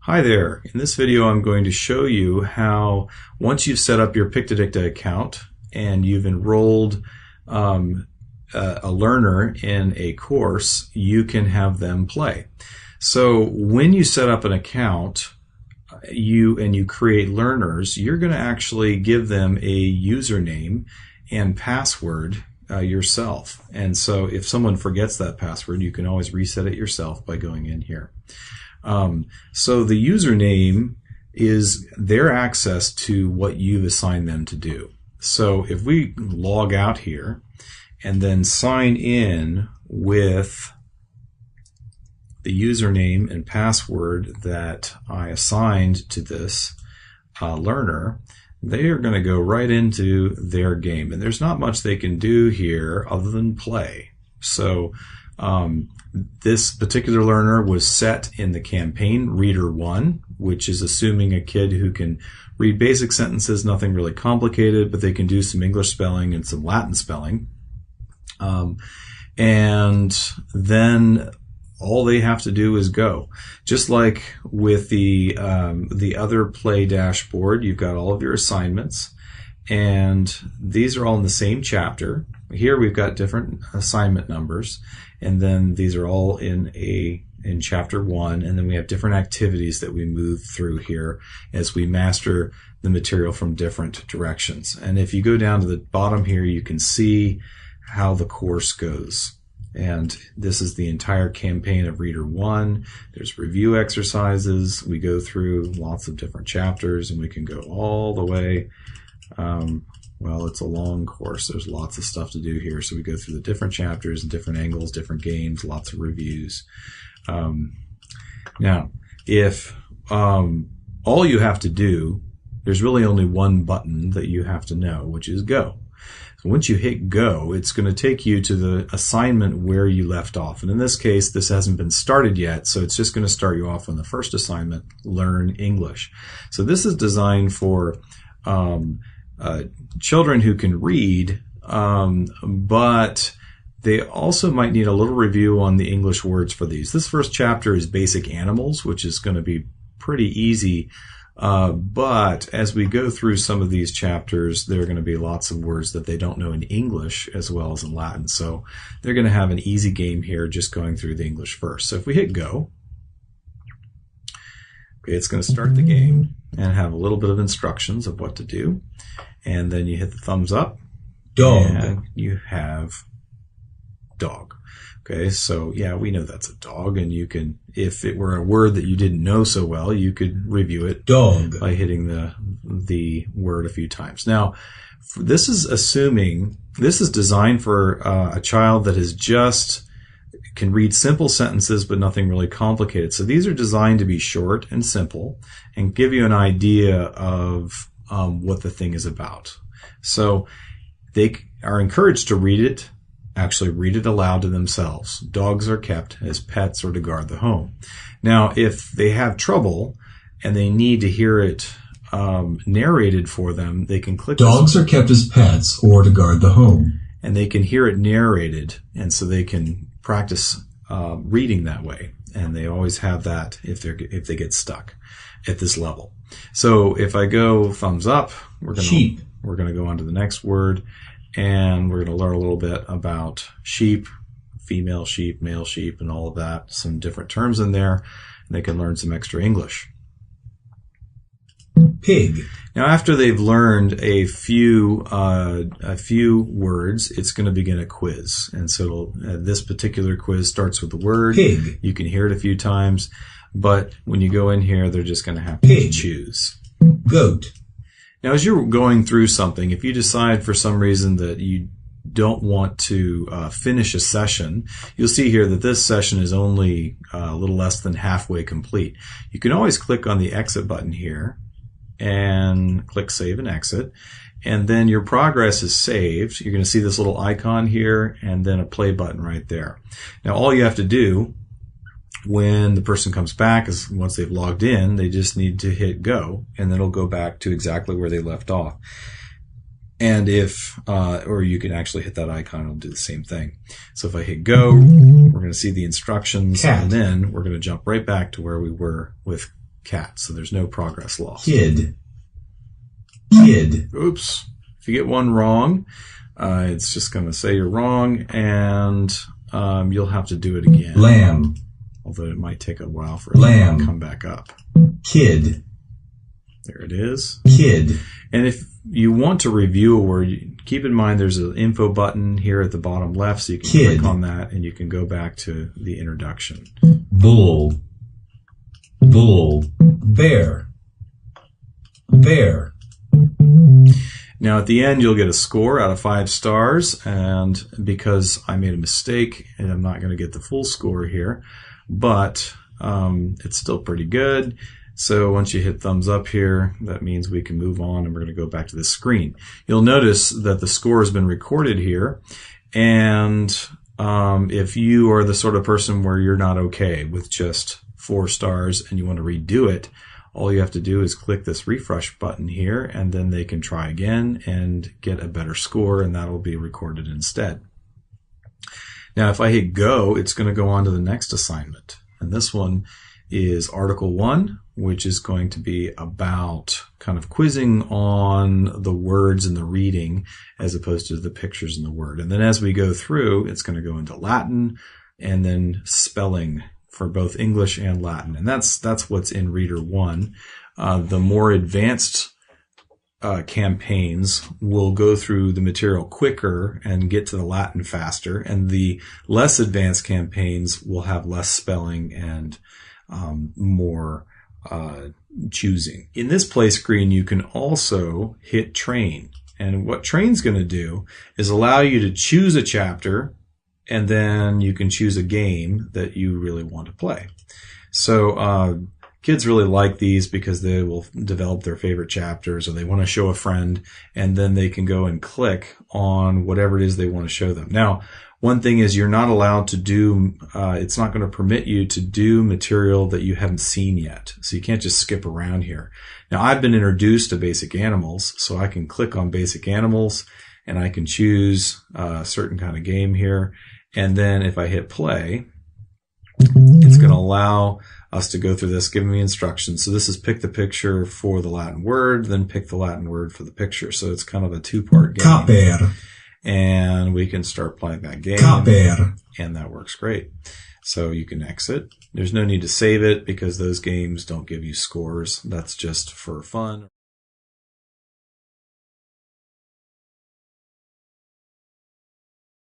Hi there. In this video I'm going to show you how once you've set up your Picta Dicta account and you've enrolled a learner in a course, you can have them play. So when you set up an account and you create learners, you're going to actually give them a username and password yourself. And so if someone forgets that password, you can always reset it yourself by going in here. So the username is their access to what you've assigned them to do. So if we log out here and then sign in with the username and password that I assigned to this learner, they are going to go right into their game. And there's not much they can do here other than play. So this particular learner was set in the campaign Reader 1, which is assuming a kid who can read basic sentences, nothing really complicated, but they can do some English spelling and some Latin spelling. And then all they have to do is go. Just like with the other play dashboard, you've got all of your assignments, and these are all in the same chapter. Here we've got different assignment numbers, and then these are all in chapter 1, and then we have different activities that we move through here as we master the material from different directions. And if you go down to the bottom here, you can see how the course goes. And this is the entire campaign of Reader 1. There's review exercises. We go through lots of different chapters, and we can go all the way. Well, it's a long course. There's lots of stuff to do here. So we go through the different chapters and different angles, different games, lots of reviews. Now, if all you have to do, there's really only one button that you have to know, which is go. So once you hit go, it's going to take you to the assignment where you left off. And in this case, this hasn't been started yet, so it's just going to start you off on the first assignment, Learn English. So this is designed for children who can read, but they also might need a little review on the English words for these. This first chapter is basic animals, which is going to be pretty easy. But as we go through some of these chapters, there are going to be lots of words that they don't know in English as well as in Latin. So they're going to have an easy game here just going through the English first. So if we hit go, okay, it's going to start the game and have a little bit of instructions of what to do. And then you hit the thumbs up. Dog. And you have dog. Okay, so yeah, we know that's a dog, and you can, if it were a word that you didn't know so well, you could review it dog by hitting the word a few times. Now, this is assuming, this is designed for a child that is just can read simple sentences but nothing really complicated. So these are designed to be short and simple and give you an idea of what the thing is about. So they are encouraged to read it, actually read it aloud to themselves. Dogs are kept as pets or to guard the home. Now, if they have trouble and they need to hear it narrated for them, they can click Dogs are kept as pets or to guard the home. And they can hear it narrated, and so they can practice reading that way. And they always have that if they get stuck at this level. So if I go thumbs up, we're going to go on to the next word, and we're going to learn a little bit about sheep, female sheep, male sheep, and all of that. Some different terms in there, and they can learn some extra English. Pig. Now, after they've learned a few words, it's going to begin a quiz. And so this particular quiz starts with the word. Pig. You can hear it a few times, but when you go in here, they're just going to have to choose. Goat. Now, as you're going through something, if you decide for some reason that you don't want to finish a session, you'll see here that this session is only a little less than halfway complete. You can always click on the exit button here and click save and exit, and then your progress is saved. You're going to see this little icon here and then a play button right there. Now, all you have to do when the person comes back is once they've logged in, they just need to hit go, and then it'll go back to exactly where they left off. And if, or you can actually hit that icon, it'll do the same thing. So if I hit go, we're going to see the instructions, and then we're going to jump right back to where we were with cat. So there's no progress lost. Kid. Kid. Oops. If you get one wrong, it's just going to say you're wrong, and you'll have to do it again. Lamb. Although it might take a while for it to come back up. Kid. There it is. Kid. And if you want to review a word, keep in mind there's an info button here at the bottom left, so you can click on that and you can go back to the introduction. Bull. Bull. Bear. Bear. Now at the end you'll get a score out of 5 stars, and because I made a mistake, and I'm not going to get the full score here, but it's still pretty good. So once you hit thumbs up here, that means we can move on, and we're going to go back to the screen. You'll notice that the score has been recorded here, and if you are the sort of person where you're not okay with just 4 stars and you want to redo it, all you have to do is click this refresh button here, and then they can try again and get a better score, and that'll be recorded instead. Now if I hit go, it's going to go on to the next assignment, and this one is Article 1, which is going to be about kind of quizzing on the words and the reading as opposed to the pictures and the word. And then as we go through, it's going to go into Latin and then spelling for both English and Latin. And that's what's in Reader 1. The more advanced campaigns will go through the material quicker and get to the Latin faster, and the less advanced campaigns will have less spelling and more choosing. In this play screen, you can also hit train. And what train's going to do is allow you to choose a chapter, and then you can choose a game that you really want to play. So kids really like these because they will develop their favorite chapters, or they want to show a friend, and then they can go and click on whatever it is they want to show them. Now, one thing is you're not allowed to do, it's not going to permit you to do material that you haven't seen yet. So you can't just skip around here. Now I've been introduced to Basic Animals, so I can click on Basic Animals and I can choose a certain kind of game here. And then if I hit play, it's going to allow us to go through this, giving me instructions. So this is pick the picture for the Latin word, then pick the Latin word for the picture. So it's kind of a 2-part game. Caper. And we can start playing that game. Caper. And that works great. So you can exit. There's no need to save it because those games don't give you scores. That's just for fun.